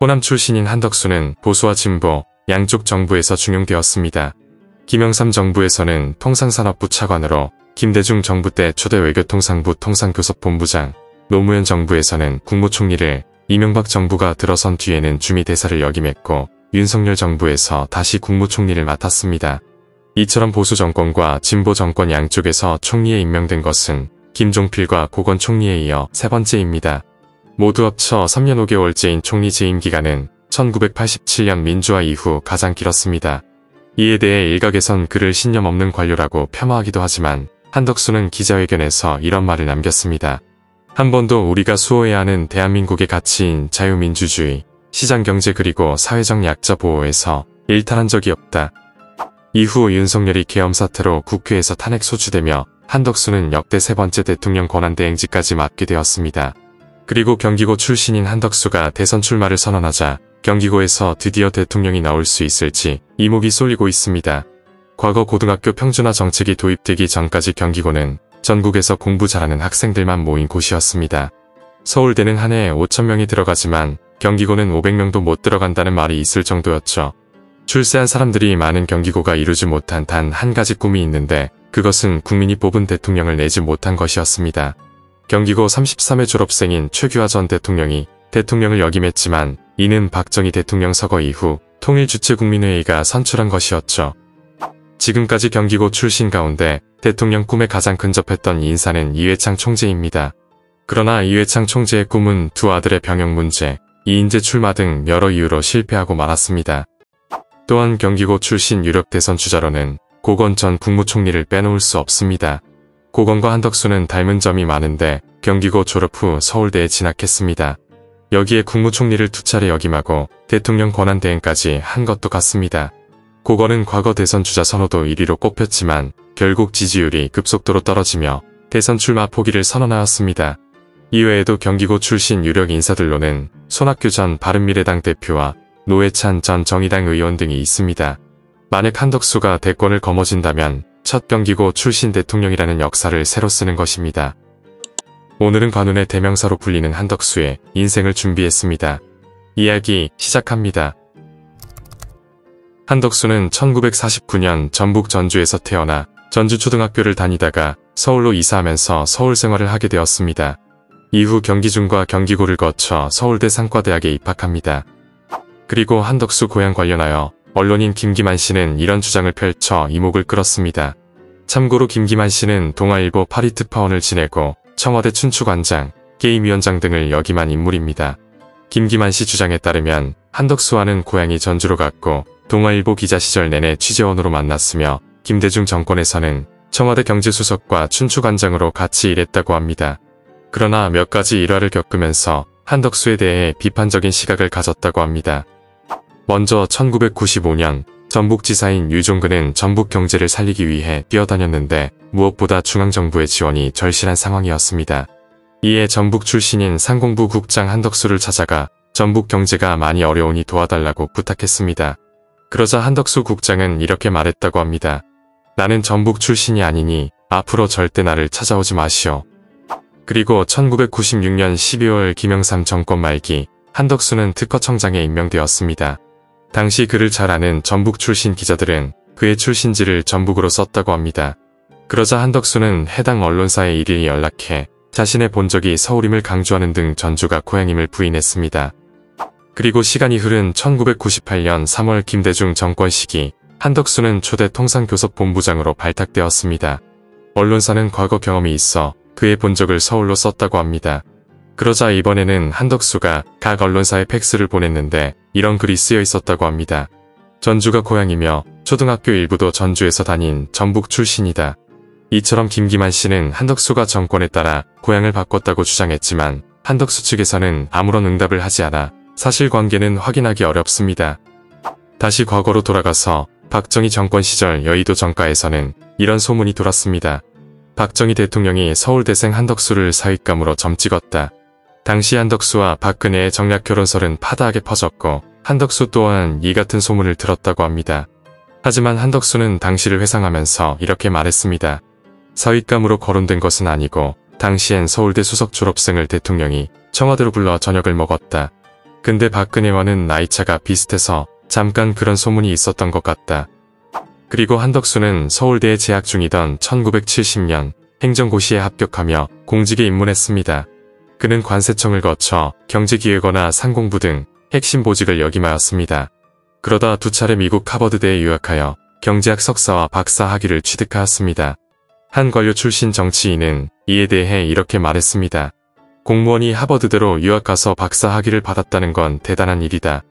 호남 출신인 한덕수는 보수와 진보, 양쪽 정부에서 중용되었습니다. 김영삼 정부에서는 통상산업부 차관으로, 김대중 정부 때 초대 외교통상부 통상교섭본부장, 노무현 정부에서는 국무총리를, 이명박 정부가 들어선 뒤에는 주미대사를 역임했고 윤석열 정부에서 다시 국무총리를 맡았습니다. 이처럼 보수 정권과 진보 정권 양쪽에서 총리에 임명된 것은 김종필과 고건 총리에 이어 세 번째입니다. 모두 합쳐 3년 5개월째인 총리 재임 기간은 1987년 민주화 이후 가장 길었습니다. 이에 대해 일각에선 그를 신념 없는 관료라고 폄하하기도 하지만 한덕수는 기자회견에서 이런 말을 남겼습니다. 한 번도 우리가 수호해야 하는 대한민국의 가치인 자유민주주의, 시장경제 그리고 사회적 약자 보호에서 일탈한 적이 없다. 이후 윤석열이 계엄 사태로 국회에서 탄핵 소추되며 한덕수는 역대 세 번째 대통령 권한대행지까지 맡게 되었습니다. 그리고 경기고 출신인 한덕수가 대선 출마를 선언하자 경기고에서 드디어 대통령이 나올 수 있을지 이목이 쏠리고 있습니다. 과거 고등학교 평준화 정책이 도입되기 전까지 경기고는 전국에서 공부 잘하는 학생들만 모인 곳이었습니다. 서울대는 한 해에 5,000명이 들어가지만 경기고는 500명도 못 들어간다는 말이 있을 정도였죠. 출세한 사람들이 많은 경기고가 이루지 못한 단 한 가지 꿈이 있는데 그것은 국민이 뽑은 대통령을 내지 못한 것이었습니다. 경기고 33회 졸업생인 최규하 전 대통령이 대통령을 역임했지만 이는 박정희 대통령 서거 이후 통일주체국민회의가 선출한 것이었죠. 지금까지 경기고 출신 가운데 대통령 꿈에 가장 근접했던 인사는 이회창 총재입니다. 그러나 이회창 총재의 꿈은 두 아들의 병역 문제, 이인재 출마 등 여러 이유로 실패하고 말았습니다. 또한 경기고 출신 유력 대선 주자로는 고건 전 국무총리를 빼놓을 수 없습니다. 고건과 한덕수는 닮은 점이 많은데 경기고 졸업 후 서울대에 진학했습니다. 여기에 국무총리를 2차례 역임하고 대통령 권한대행까지 한 것도 같습니다. 고건은 과거 대선 주자 선호도 1위로 꼽혔지만 결국 지지율이 급속도로 떨어지며 대선 출마 포기를 선언하였습니다. 이외에도 경기고 출신 유력 인사들로는 손학규 전 바른미래당 대표와 노회찬 전 정의당 의원 등이 있습니다. 만약 한덕수가 대권을 거머쥔다면 첫 경기고 출신 대통령이라는 역사를 새로 쓰는 것입니다. 오늘은 관운의 대명사로 불리는 한덕수의 인생을 준비했습니다. 이야기 시작합니다. 한덕수는 1949년 전북 전주에서 태어나 전주초등학교를 다니다가 서울로 이사하면서 서울 생활을 하게 되었습니다. 이후 경기중과 경기고를 거쳐 서울대 상과대학에 입학합니다. 그리고 한덕수 고향 관련하여 언론인 김기만 씨는 이런 주장을 펼쳐 이목을 끌었습니다. 참고로 김기만 씨는 동아일보 파리 특파원을 지내고 청와대 춘추관장, 게임위원장 등을 역임한 인물입니다. 김기만 씨 주장에 따르면 한덕수와는 고향이 전주로 갔고 동아일보 기자 시절 내내 취재원으로 만났으며 김대중 정권에서는 청와대 경제수석과 춘추관장으로 같이 일했다고 합니다. 그러나 몇 가지 일화를 겪으면서 한덕수에 대해 비판적인 시각을 가졌다고 합니다. 먼저 1995년 전북지사인 유종근은 전북 경제를 살리기 위해 뛰어다녔는데 무엇보다 중앙정부의 지원이 절실한 상황이었습니다. 이에 전북 출신인 상공부 국장 한덕수를 찾아가 전북 경제가 많이 어려우니 도와달라고 부탁했습니다. 그러자 한덕수 국장은 이렇게 말했다고 합니다. 나는 전북 출신이 아니니 앞으로 절대 나를 찾아오지 마시오. 그리고 1996년 12월 김영삼 정권 말기 한덕수는 특허청장에 임명되었습니다. 당시 그를 잘 아는 전북 출신 기자들은 그의 출신지를 전북으로 썼다고 합니다. 그러자 한덕수는 해당 언론사에 일일이 연락해 자신의 본적이 서울임을 강조하는 등 전주가 고향임을 부인했습니다. 그리고 시간이 흐른 1998년 3월 김대중 정권 시기 한덕수는 초대 통상교섭본부장으로 발탁되었습니다. 언론사는 과거 경험이 있어 그의 본적을 서울로 썼다고 합니다. 그러자 이번에는 한덕수가 각 언론사에 팩스를 보냈는데 이런 글이 쓰여 있었다고 합니다. 전주가 고향이며 초등학교 일부도 전주에서 다닌 전북 출신이다. 이처럼 김기만 씨는 한덕수가 정권에 따라 고향을 바꿨다고 주장했지만 한덕수 측에서는 아무런 응답을 하지 않아 사실관계는 확인하기 어렵습니다. 다시 과거로 돌아가서 박정희 정권 시절 여의도 정가에서는 이런 소문이 돌았습니다. 박정희 대통령이 서울대생 한덕수를 사윗감으로 점 찍었다. 당시 한덕수와 박근혜의 정략 결혼설은 파다하게 퍼졌고 한덕수 또한 이 같은 소문을 들었다고 합니다. 하지만 한덕수는 당시를 회상하면서 이렇게 말했습니다. 사윗감으로 거론된 것은 아니고 당시엔 서울대 수석 졸업생을 대통령이 청와대로 불러 저녁을 먹었다. 근데 박근혜와는 나이차가 비슷해서 잠깐 그런 소문이 있었던 것 같다. 그리고 한덕수는 서울대에 재학 중이던 1970년 행정고시에 합격하며 공직에 입문했습니다. 그는 관세청을 거쳐 경제기획원화 상공부 등 핵심 보직을 역임하였습니다. 그러다 두 차례 미국 하버드대에 유학하여 경제학 석사와 박사 학위를 취득하였습니다. 한 관료 출신 정치인은 이에 대해 이렇게 말했습니다. 공무원이 하버드대로 유학 가서 박사 학위를 받았다는 건 대단한 일이다.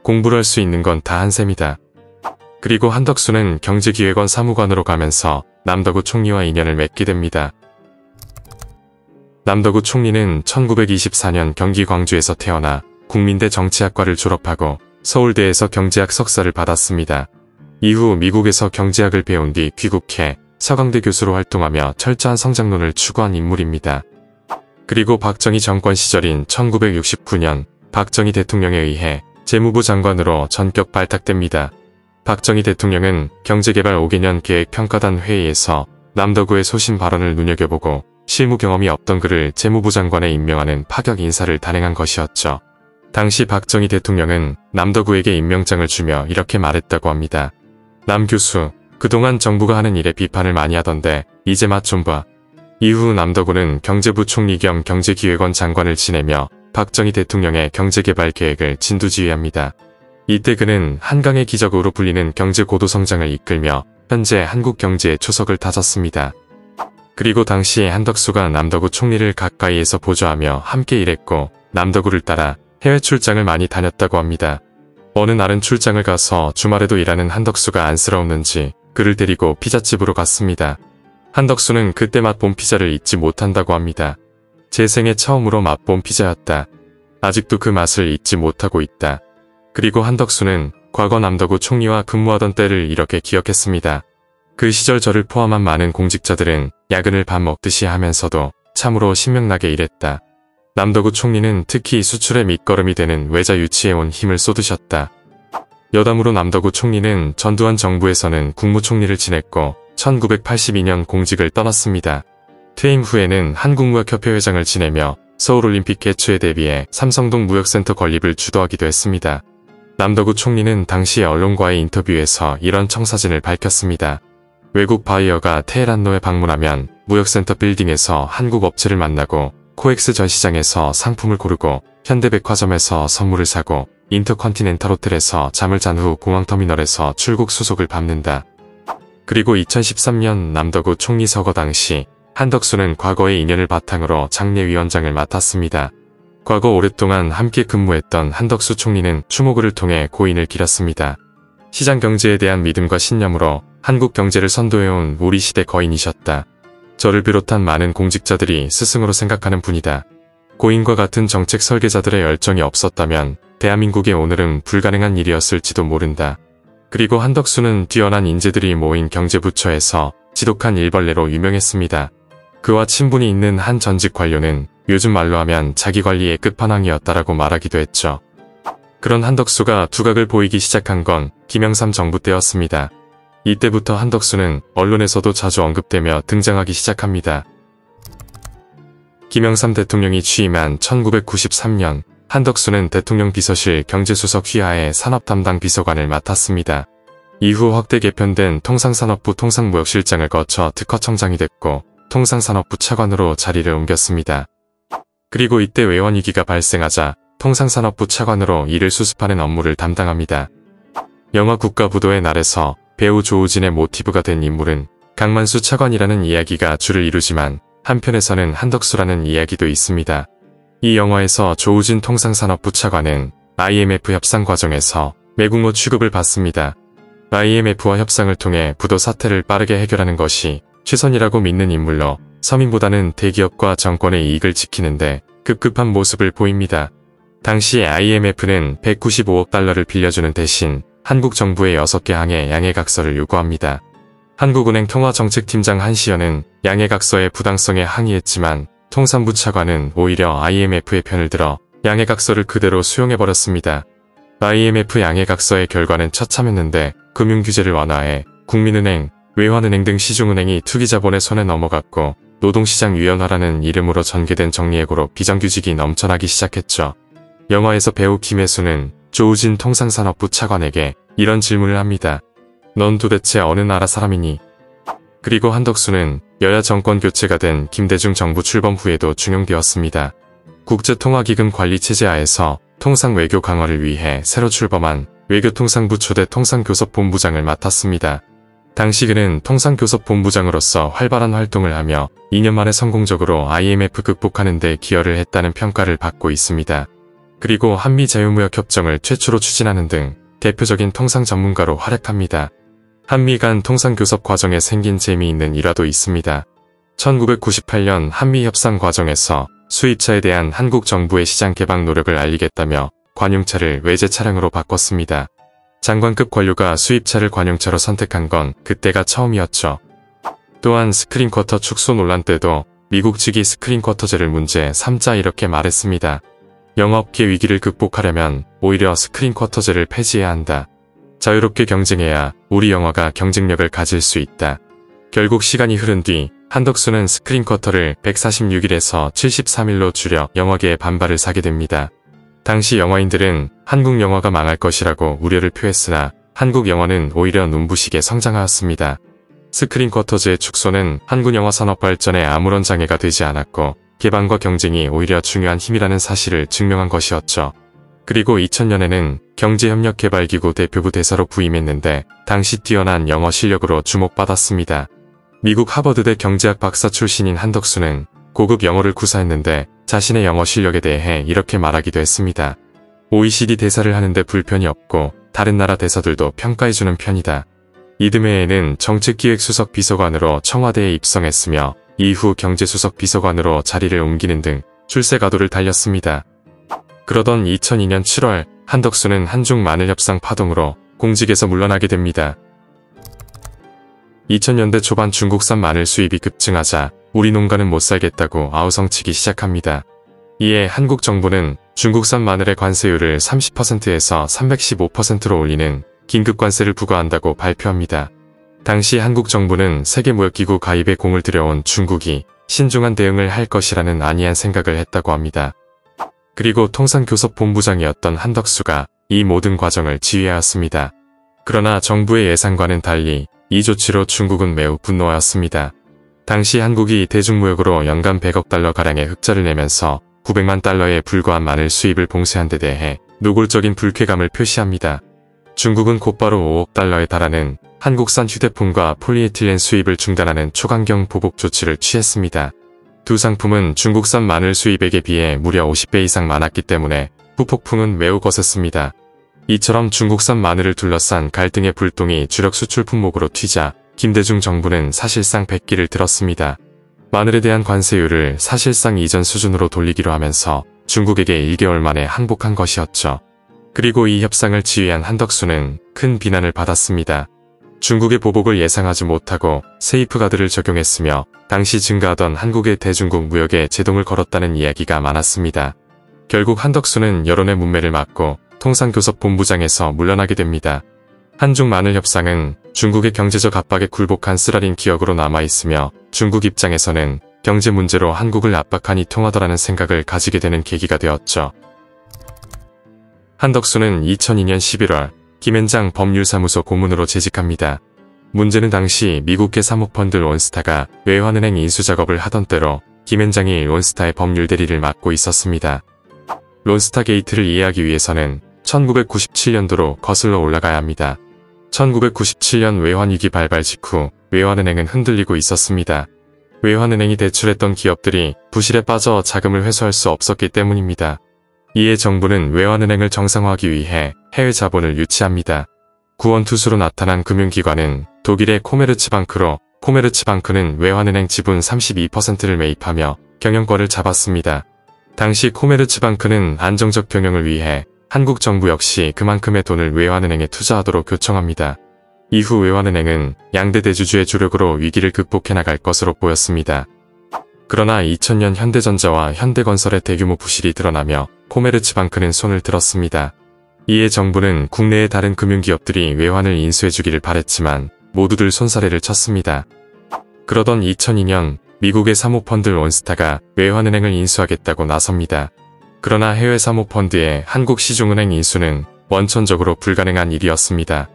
공부를 할 수 있는 건 다 한 셈이다. 그리고 한덕수는 경제기획원 사무관으로 가면서 남덕우 총리와 인연을 맺게 됩니다. 남덕우 총리는 1924년 경기 광주에서 태어나 국민대 정치학과를 졸업하고 서울대에서 경제학 석사를 받았습니다. 이후 미국에서 경제학을 배운 뒤 귀국해 서강대 교수로 활동하며 철저한 성장론을 추구한 인물입니다. 그리고 박정희 정권 시절인 1969년 박정희 대통령에 의해 재무부 장관으로 전격 발탁됩니다. 박정희 대통령은 경제개발 5개년 계획평가단 회의에서 남덕우의 소신 발언을 눈여겨보고 실무 경험이 없던 그를 재무부 장관에 임명하는 파격 인사를 단행한 것이었죠. 당시 박정희 대통령은 남덕우에게 임명장을 주며 이렇게 말했다고 합니다. 남 교수, 그동안 정부가 하는 일에 비판을 많이 하던데 이제 맛 좀 봐. 이후 남덕우는 경제부 총리 겸 경제기획원 장관을 지내며 박정희 대통령의 경제개발 계획을 진두지휘합니다. 이때 그는 한강의 기적으로 불리는 경제 고도성장을 이끌며 현재 한국 경제의 초석을 다졌습니다. 그리고 당시에 한덕수가 남덕우 총리를 가까이에서 보조하며 함께 일했고 남덕우를 따라 해외 출장을 많이 다녔다고 합니다. 어느 날은 출장을 가서 주말에도 일하는 한덕수가 안쓰러웠는지 그를 데리고 피자집으로 갔습니다. 한덕수는 그때 맛본 피자를 잊지 못한다고 합니다. 제 생애 처음으로 맛본 피자였다. 아직도 그 맛을 잊지 못하고 있다. 그리고 한덕수는 과거 남덕우 총리와 근무하던 때를 이렇게 기억했습니다. 그 시절 저를 포함한 많은 공직자들은 야근을 밥 먹듯이 하면서도 참으로 신명나게 일했다. 남덕우 총리는 특히 수출의 밑거름이 되는 외자 유치에 온 힘을 쏟으셨다. 여담으로 남덕우 총리는 전두환 정부에서는 국무총리를 지냈고 1982년 공직을 떠났습니다. 퇴임 후에는 한국무역협회 회장을 지내며 서울올림픽 개최에 대비해 삼성동 무역센터 건립을 주도하기도 했습니다. 남덕우 총리는 당시 언론과의 인터뷰에서 이런 청사진을 밝혔습니다. 외국 바이어가 테헤란로에 방문하면 무역센터 빌딩에서 한국 업체를 만나고 코엑스 전시장에서 상품을 고르고 현대백화점에서 선물을 사고 인터컨티넨탈 호텔에서 잠을 잔 후 공항터미널에서 출국 수속을 밟는다. 그리고 2013년 남덕우 총리 서거 당시 한덕수는 과거의 인연을 바탕으로 장례위원장을 맡았습니다. 과거 오랫동안 함께 근무했던 한덕수 총리는 추모글을 통해 고인을 기렸습니다. 시장 경제에 대한 믿음과 신념으로 한국 경제를 선도해온 우리 시대 거인이셨다. 저를 비롯한 많은 공직자들이 스승으로 생각하는 분이다. 고인과 같은 정책 설계자들의 열정이 없었다면 대한민국의 오늘은 불가능한 일이었을지도 모른다. 그리고 한덕수는 뛰어난 인재들이 모인 경제부처에서 지독한 일벌레로 유명했습니다. 그와 친분이 있는 한 전직 관료는 요즘 말로 하면 자기관리의 끝판왕이었다라고 말하기도 했죠. 그런 한덕수가 두각을 보이기 시작한 건 김영삼 정부 때였습니다. 이때부터 한덕수는 언론에서도 자주 언급되며 등장하기 시작합니다. 김영삼 대통령이 취임한 1993년 한덕수는 대통령 비서실 경제수석 휘하의 산업담당 비서관을 맡았습니다. 이후 확대 개편된 통상산업부 통상무역실장을 거쳐 특허청장이 됐고 통상산업부 차관으로 자리를 옮겼습니다. 그리고 이때 외환위기가 발생하자 통상산업부 차관으로 이를 수습하는 업무를 담당합니다. 영화 국가부도의 날에서 배우 조우진의 모티브가 된 인물은 강만수 차관이라는 이야기가 주를 이루지만 한편에서는 한덕수라는 이야기도 있습니다. 이 영화에서 조우진 통상산업부 차관은 IMF 협상 과정에서 매국노 취급을 받습니다. IMF와 협상을 통해 부도 사태를 빠르게 해결하는 것이 최선이라고 믿는 인물로 서민보다는 대기업과 정권의 이익을 지키는데 급급한 모습을 보입니다. 당시 IMF는 195억 달러를 빌려주는 대신 한국 정부의 6개 항에 양해각서를 요구합니다. 한국은행 통화정책팀장 한시연은 양해각서의 부당성에 항의했지만 통산부 차관은 오히려 IMF의 편을 들어 양해각서를 그대로 수용해버렸습니다. IMF 양해각서의 결과는 처참했는데 금융규제를 완화해 국민은행, 외환은행 등 시중은행이 투기자본의 손에 넘어갔고 노동시장 유연화라는 이름으로 전개된 정리해고로 비정규직이 넘쳐나기 시작했죠. 영화에서 배우 김혜수는 조우진 통상산업부 차관에게 이런 질문을 합니다. 넌 도대체 어느 나라 사람이니? 그리고 한덕수는 여야 정권 교체가 된 김대중 정부 출범 후에도 중용되었습니다. 국제통화기금 관리체제 하에서 통상외교 강화를 위해 새로 출범한 외교통상부 초대 통상교섭본부장을 맡았습니다. 당시 그는 통상교섭본부장으로서 활발한 활동을 하며 2년 만에 성공적으로 IMF 극복하는 데 기여를 했다는 평가를 받고 있습니다. 그리고 한미 자유무역협정을 최초로 추진하는 등 대표적인 통상 전문가로 활약합니다. 한미 간 통상교섭 과정에 생긴 재미있는 일화도 있습니다. 1998년 한미 협상 과정에서 수입차에 대한 한국 정부의 시장 개방 노력을 알리겠다며 관용차를 외제 차량으로 바꿨습니다. 장관급 관료가 수입차를 관용차로 선택한 건 그때가 처음이었죠. 또한 스크린쿼터 축소 논란 때도 미국 측이 스크린쿼터제를 문제 삼자 이렇게 말했습니다. 영업계 위기를 극복하려면 오히려 스크린쿼터제를 폐지해야 한다. 자유롭게 경쟁해야 우리 영화가 경쟁력을 가질 수 있다. 결국 시간이 흐른 뒤 한덕수는 스크린쿼터를 146일에서 73일로 줄여 영화계의 반발을 사게 됩니다. 당시 영화인들은 한국 영화가 망할 것이라고 우려를 표했으나 한국 영화는 오히려 눈부시게 성장하였습니다. 스크린쿼터제의 축소는 한국 영화 산업 발전에 아무런 장애가 되지 않았고 개방과 경쟁이 오히려 중요한 힘이라는 사실을 증명한 것이었죠. 그리고 2000년에는 경제협력개발기구 대표부 대사로 부임했는데 당시 뛰어난 영어 실력으로 주목받았습니다. 미국 하버드대 경제학 박사 출신인 한덕수는 고급 영어를 구사했는데 자신의 영어 실력에 대해 이렇게 말하기도 했습니다. OECD 대사를 하는데 불편이 없고 다른 나라 대사들도 평가해주는 편이다. 이듬해에는 정책기획수석 비서관으로 청와대에 입성했으며 이후 경제수석 비서관으로 자리를 옮기는 등 출세가도를 달렸습니다. 그러던 2002년 7월 한덕수는 한중 마늘협상 파동으로 공직에서 물러나게 됩니다. 2000년대 초반 중국산 마늘 수입이 급증하자 우리 농가는 못 살겠다고 아우성치기 시작합니다. 이에 한국 정부는 중국산 마늘의 관세율을 30%에서 315%로 올리는 긴급관세를 부과한다고 발표합니다. 당시 한국 정부는 세계무역기구 가입에 공을 들여온 중국이 신중한 대응을 할 것이라는 안이한 생각을 했다고 합니다. 그리고 통상교섭본부장이었던 한덕수가 이 모든 과정을 지휘하였습니다. 그러나 정부의 예상과는 달리 이 조치로 중국은 매우 분노하였습니다. 당시 한국이 대중무역으로 연간 100억 달러가량의 흑자를 내면서 900만 달러에 불과한 마늘 수입을 봉쇄한 데 대해 노골적인 불쾌감을 표시합니다. 중국은 곧바로 5억 달러에 달하는 한국산 휴대폰과 폴리에틸렌 수입을 중단하는 초강경 보복 조치를 취했습니다. 두 상품은 중국산 마늘 수입액에 비해 무려 50배 이상 많았기 때문에 후폭풍은 매우 거셌습니다. 이처럼 중국산 마늘을 둘러싼 갈등의 불똥이 주력 수출 품목으로 튀자 김대중 정부는 사실상 백기를 들었습니다. 마늘에 대한 관세율을 사실상 이전 수준으로 돌리기로 하면서 중국에게 1개월 만에 항복한 것이었죠. 그리고 이 협상을 지휘한 한덕수는 큰 비난을 받았습니다. 중국의 보복을 예상하지 못하고 세이프가드를 적용했으며 당시 증가하던 한국의 대중국 무역에 제동을 걸었다는 이야기가 많았습니다. 결국 한덕수는 여론의 문매를 맞고 통상교섭본부장에서 물러나게 됩니다. 한중 마늘 협상은 중국의 경제적 압박에 굴복한 쓰라린 기억으로 남아있으며 중국 입장에서는 경제 문제로 한국을 압박하니 통하더라는 생각을 가지게 되는 계기가 되었죠. 한덕수는 2002년 11월 김앤장 법률사무소 고문으로 재직합니다. 문제는 당시 미국계 사모펀드 론스타가 외환은행 인수작업을 하던 때로 김앤장이 론스타의 법률 대리를 맡고 있었습니다. 론스타 게이트를 이해하기 위해서는 1997년도로 거슬러 올라가야 합니다. 1997년 외환위기 발발 직후 외환은행은 흔들리고 있었습니다. 외환은행이 대출했던 기업들이 부실에 빠져 자금을 회수할 수 없었기 때문입니다. 이에 정부는 외환은행을 정상화하기 위해 해외 자본을 유치합니다. 구원투수로 나타난 금융기관은 독일의 코메르츠방크로 코메르츠방크는 외환은행 지분 32%를 매입하며 경영권을 잡았습니다. 당시 코메르츠방크는 안정적 경영을 위해 한국 정부 역시 그만큼의 돈을 외환은행에 투자하도록 요청합니다. 이후 외환은행은 양대 대주주의 주력으로 위기를 극복해 나갈 것으로 보였습니다. 그러나 2000년 현대전자와 현대건설의 대규모 부실이 드러나며 코메르츠방크는 손을 들었습니다. 이에 정부는 국내의 다른 금융기업들이 외환을 인수해주기를 바랬지만 모두들 손사래를 쳤습니다. 그러던 2002년 미국의 사모펀드 론스타가 외환은행을 인수하겠다고 나섭니다. 그러나 해외 사모펀드의 한국시중은행 인수는 원천적으로 불가능한 일이었습니다.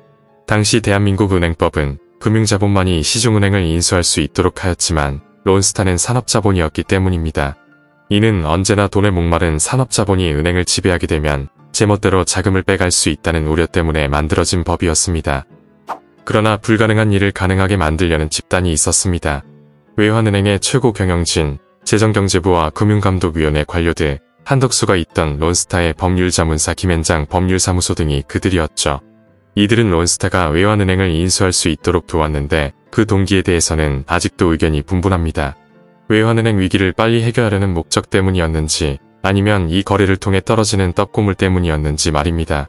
당시 대한민국 은행법은 금융자본만이 시중은행을 인수할 수 있도록 하였지만 론스타는 산업자본이었기 때문입니다. 이는 언제나 돈에 목마른 산업자본이 은행을 지배하게 되면 제멋대로 자금을 빼갈 수 있다는 우려 때문에 만들어진 법이었습니다. 그러나 불가능한 일을 가능하게 만들려는 집단이 있었습니다. 외환은행의 최고 경영진, 재정경제부와 금융감독위원회 관료들, 한덕수가 있던 론스타의 법률자문사 김앤장 법률사무소 등이 그들이었죠. 이들은 론스타가 외환은행을 인수할 수 있도록 도왔는데 그 동기에 대해서는 아직도 의견이 분분합니다. 외환은행 위기를 빨리 해결하려는 목적 때문이었는지 아니면 이 거래를 통해 떨어지는 떡고물 때문이었는지 말입니다.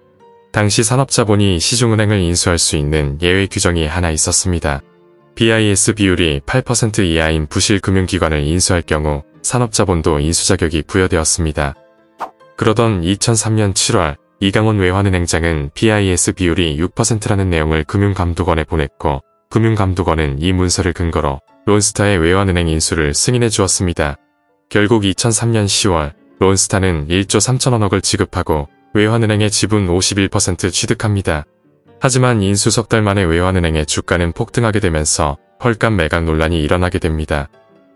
당시 산업자본이 시중은행을 인수할 수 있는 예외 규정이 하나 있었습니다. BIS 비율이 8% 이하인 부실금융기관을 인수할 경우 산업자본도 인수 자격이 부여되었습니다. 그러던 2003년 7월 이강원 외환은행장은 BIS 비율이 6%라는 내용을 금융감독원에 보냈고 금융감독원은 이 문서를 근거로 론스타의 외환은행 인수를 승인해 주었습니다. 결국 2003년 10월 론스타는 1조 3천원억을 지급하고 외환은행의 지분 51% 취득합니다. 하지만 인수 석 달 만에 외환은행의 주가는 폭등하게 되면서 헐값 매각 논란이 일어나게 됩니다.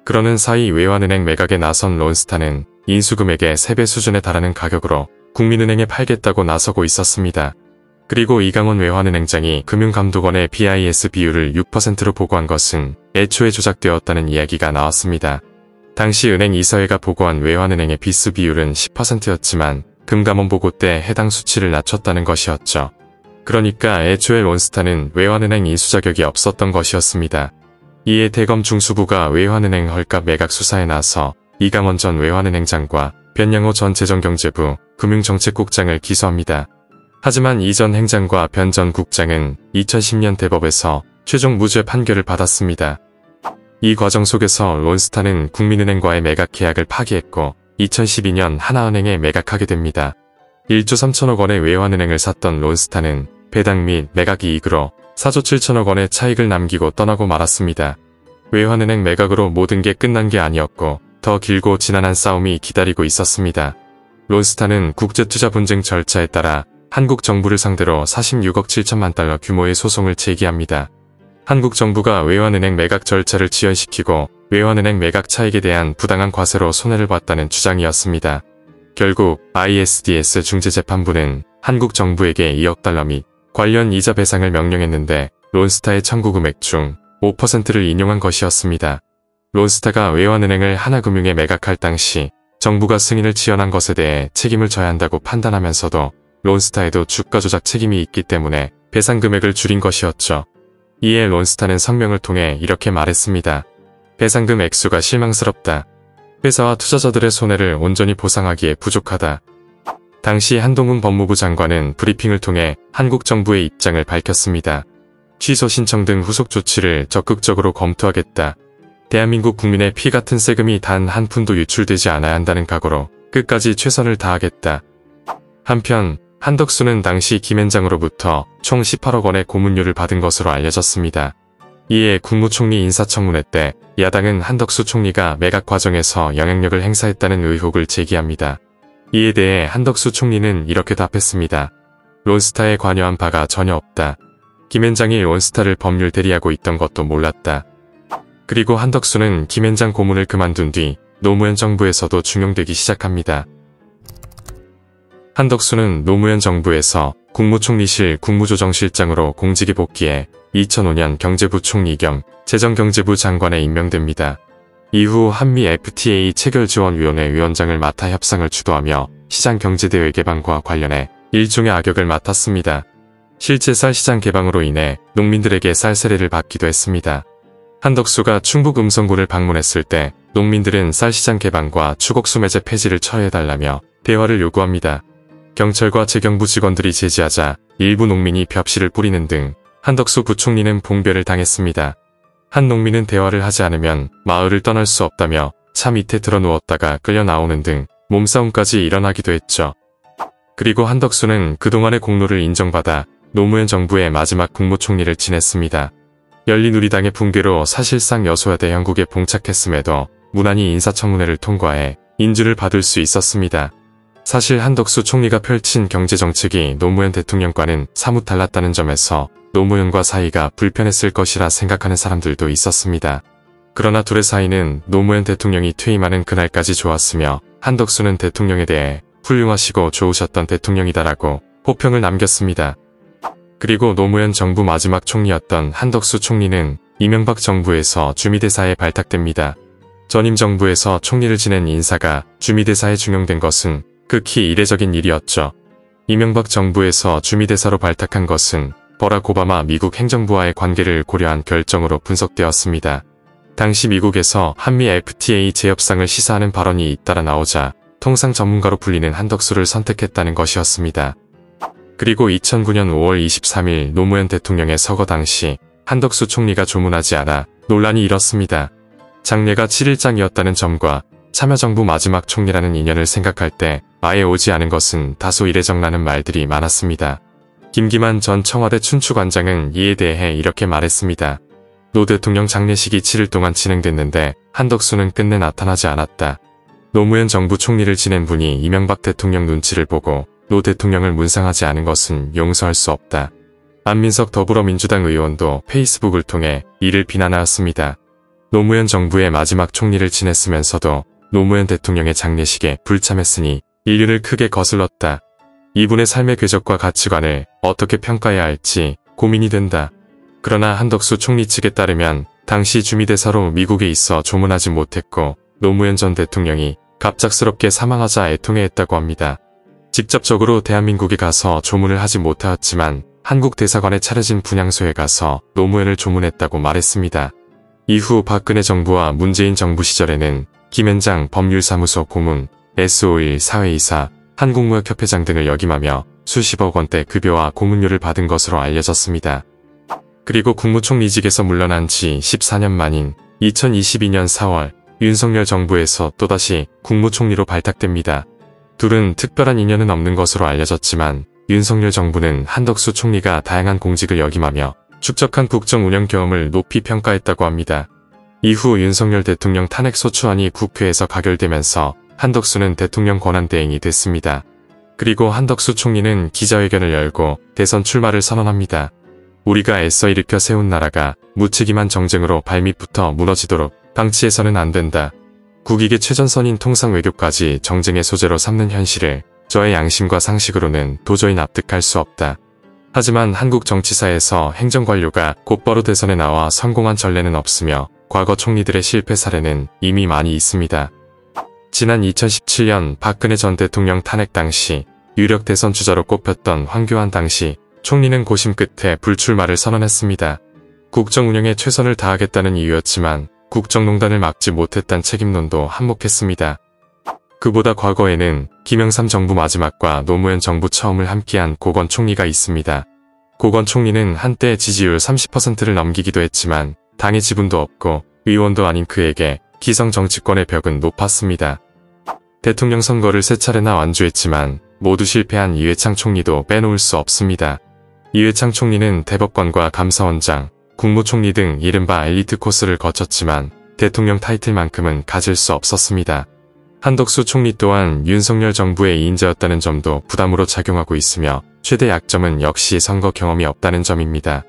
그러는 사이 외환은행 매각에 나선 론스타는 인수금액의 3배 수준에 달하는 가격으로 국민은행에 팔겠다고 나서고 있었습니다. 그리고 이강원 외환은행장이 금융감독원의 BIS 비율을 6%로 보고한 것은 애초에 조작되었다는 이야기가 나왔습니다. 당시 은행 이사회가 보고한 외환은행의 비스 비율은 10%였지만 금감원 보고 때 해당 수치를 낮췄다는 것이었죠. 그러니까 애초에 론스타는 외환은행 인수 자격이 없었던 것이었습니다. 이에 대검 중수부가 외환은행 헐값 매각 수사에 나서 이강원 전 외환은행장과 변양호 전 재정경제부 금융정책국장을 기소합니다. 하지만 이 전 행장과 변 전 국장은 2010년 대법에서 최종 무죄 판결을 받았습니다. 이 과정 속에서 론스타는 국민은행과의 매각 계약을 파기했고 2012년 하나은행에 매각하게 됩니다. 1조 3천억 원의 외환은행을 샀던 론스타는 배당 및 매각 이익으로 4조 7천억 원의 차익을 남기고 떠나고 말았습니다. 외환은행 매각으로 모든 게 끝난 게 아니었고 더 길고 지난한 싸움이 기다리고 있었습니다. 론스타는 국제투자 분쟁 절차에 따라 한국 정부를 상대로 46억 7천만 달러 규모의 소송을 제기합니다. 한국 정부가 외환은행 매각 절차를 지연시키고 외환은행 매각 차익에 대한 부당한 과세로 손해를 봤다는 주장이었습니다. 결국 ISDS 중재재판부는 한국 정부에게 2억 달러 및 관련 이자 배상을 명령했는데 론스타의 청구 금액 중 5%를 인용한 것이었습니다. 론스타가 외환은행을 하나금융에 매각할 당시 정부가 승인을 지연한 것에 대해 책임을 져야 한다고 판단하면서도 론스타에도 주가 조작 책임이 있기 때문에 배상 금액을 줄인 것이었죠. 이에 론스타는 성명을 통해 이렇게 말했습니다. 배상금 액수가 실망스럽다. 회사와 투자자들의 손해를 온전히 보상하기에 부족하다. 당시 한동훈 법무부 장관은 브리핑을 통해 한국 정부의 입장을 밝혔습니다. 취소 신청 등 후속 조치를 적극적으로 검토하겠다. 대한민국 국민의 피 같은 세금이 단 한 푼도 유출되지 않아야 한다는 각오로 끝까지 최선을 다하겠다. 한편 한덕수는 당시 김앤장으로부터 총 18억 원의 고문료를 받은 것으로 알려졌습니다. 이에 국무총리 인사청문회 때 야당은 한덕수 총리가 매각 과정에서 영향력을 행사했다는 의혹을 제기합니다. 이에 대해 한덕수 총리는 이렇게 답했습니다. 론스타에 관여한 바가 전혀 없다. 김앤장이 론스타를 법률 대리하고 있던 것도 몰랐다. 그리고 한덕수는 김앤장 고문을 그만둔 뒤 노무현 정부에서도 중용되기 시작합니다. 한덕수는 노무현 정부에서 국무총리실 국무조정실장으로 공직에 복귀해 2005년 경제부총리 겸 재정경제부 장관에 임명됩니다. 이후 한미 FTA 체결지원위원회 위원장을 맡아 협상을 주도하며 시장경제대회 개방과 관련해 일종의 악역을 맡았습니다. 실제 쌀 시장 개방으로 인해 농민들에게 쌀 세례를 받기도 했습니다. 한덕수가 충북 음성군을 방문했을 때 농민들은 쌀 시장 개방과 추곡수 매제 폐지를 철회해달라며 대화를 요구합니다. 경찰과 재경부 직원들이 제지하자 일부 농민이 벽실을 뿌리는 등 한덕수 부총리는 봉변을 당했습니다. 한 농민은 대화를 하지 않으면 마을을 떠날 수 없다며 차 밑에 들어 누웠다가 끌려 나오는 등 몸싸움까지 일어나기도 했죠. 그리고 한덕수는 그동안의 공로를 인정받아 노무현 정부의 마지막 국무총리를 지냈습니다. 열린우리당의 붕괴로 사실상 여소야대 형국에 봉착했음에도 무난히 인사청문회를 통과해 인준을 받을 수 있었습니다. 사실 한덕수 총리가 펼친 경제정책이 노무현 대통령과는 사뭇 달랐다는 점에서 노무현과 사이가 불편했을 것이라 생각하는 사람들도 있었습니다. 그러나 둘의 사이는 노무현 대통령이 퇴임하는 그날까지 좋았으며 한덕수는 대통령에 대해 훌륭하시고 좋으셨던 대통령이다라고 호평을 남겼습니다. 그리고 노무현 정부 마지막 총리였던 한덕수 총리는 이명박 정부에서 주미대사에 발탁됩니다. 전임 정부에서 총리를 지낸 인사가 주미대사에 중용된 것은 극히 이례적인 일이었죠. 이명박 정부에서 주미대사로 발탁한 것은 버락 오바마 미국 행정부와의 관계를 고려한 결정으로 분석되었습니다. 당시 미국에서 한미 FTA 재협상을 시사하는 발언이 잇따라 나오자 통상 전문가로 불리는 한덕수를 선택했다는 것이었습니다. 그리고 2009년 5월 23일 노무현 대통령의 서거 당시 한덕수 총리가 조문하지 않아 논란이 일었습니다. 장례가 7일장이었다는 점과 참여정부 마지막 총리라는 인연을 생각할 때 아예 오지 않은 것은 다소 이례적나는 말들이 많았습니다. 김기만 전 청와대 춘추관장은 이에 대해 이렇게 말했습니다. 노 대통령 장례식이 7일 동안 진행됐는데 한덕수는 끝내 나타나지 않았다. 노무현 정부 총리를 지낸 분이 이명박 대통령 눈치를 보고 노 대통령을 문상하지 않은 것은 용서할 수 없다. 안민석 더불어민주당 의원도 페이스북을 통해 이를 비난하였습니다. 노무현 정부의 마지막 총리를 지냈으면서도 노무현 대통령의 장례식에 불참했으니 인륜을 크게 거슬렀다. 이분의 삶의 궤적과 가치관을 어떻게 평가해야 할지 고민이 된다. 그러나 한덕수 총리 측에 따르면 당시 주미대사로 미국에 있어 조문하지 못했고 노무현 전 대통령이 갑작스럽게 사망하자 애통해했다고 합니다. 직접적으로 대한민국에 가서 조문을 하지 못하였지만 한국 대사관에 차려진 분향소에 가서 노무현을 조문했다고 말했습니다. 이후 박근혜 정부와 문재인 정부 시절에는 김현장 법률사무소 고문, S51 사회이사, 한국무역협회장 등을 역임하며 수십억 원대 급여와 고문료를 받은 것으로 알려졌습니다. 그리고 국무총리직에서 물러난 지 14년 만인 2022년 4월 윤석열 정부에서 또다시 국무총리로 발탁됩니다. 둘은 특별한 인연은 없는 것으로 알려졌지만 윤석열 정부는 한덕수 총리가 다양한 공직을 역임하며 축적한 국정 운영 경험을 높이 평가했다고 합니다. 이후 윤석열 대통령 탄핵소추안이 국회에서 가결되면서 한덕수는 대통령 권한대행이 됐습니다. 그리고 한덕수 총리는 기자회견을 열고 대선 출마를 선언합니다. 우리가 애써 일으켜 세운 나라가 무책임한 정쟁으로 발밑부터 무너지도록 방치해서는 안 된다. 국익의 최전선인 통상외교까지 정쟁의 소재로 삼는 현실을 저의 양심과 상식으로는 도저히 납득할 수 없다. 하지만 한국 정치사에서 행정관료가 곧바로 대선에 나와 성공한 전례는 없으며 과거 총리들의 실패 사례는 이미 많이 있습니다. 지난 2017년 박근혜 전 대통령 탄핵 당시 유력 대선 주자로 꼽혔던 황교안 당시 총리는 고심 끝에 불출마를 선언했습니다. 국정 운영에 최선을 다하겠다는 이유였지만 국정농단을 막지 못했다는 책임론도 한몫했습니다. 그보다 과거에는 김영삼 정부 마지막과 노무현 정부 처음을 함께한 고건 총리가 있습니다. 고건 총리는 한때 지지율 30%를 넘기기도 했지만 당의 지분도 없고 의원도 아닌 그에게 기성 정치권의 벽은 높았습니다. 대통령 선거를 세 차례나 완주했지만 모두 실패한 이회창 총리도 빼놓을 수 없습니다. 이회창 총리는 대법관과 감사원장, 국무총리 등 이른바 엘리트 코스를 거쳤지만 대통령 타이틀만큼은 가질 수 없었습니다. 한덕수 총리 또한 윤석열 정부의 인재였다는 점도 부담으로 작용하고 있으며 최대 약점은 역시 선거 경험이 없다는 점입니다.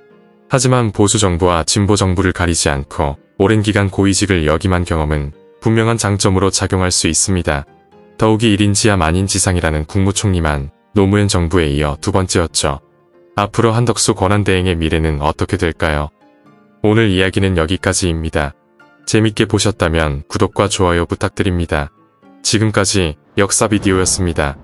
하지만 보수정부와 진보정부를 가리지 않고 오랜 기간 고위직을 역임한 경험은 분명한 장점으로 작용할 수 있습니다. 더욱이 1인지하 만인지상이라는 국무총리만 노무현 정부에 이어 두 번째였죠. 앞으로 한덕수 권한대행의 미래는 어떻게 될까요? 오늘 이야기는 여기까지입니다. 재밌게 보셨다면 구독과 좋아요 부탁드립니다. 지금까지 역사비디오였습니다.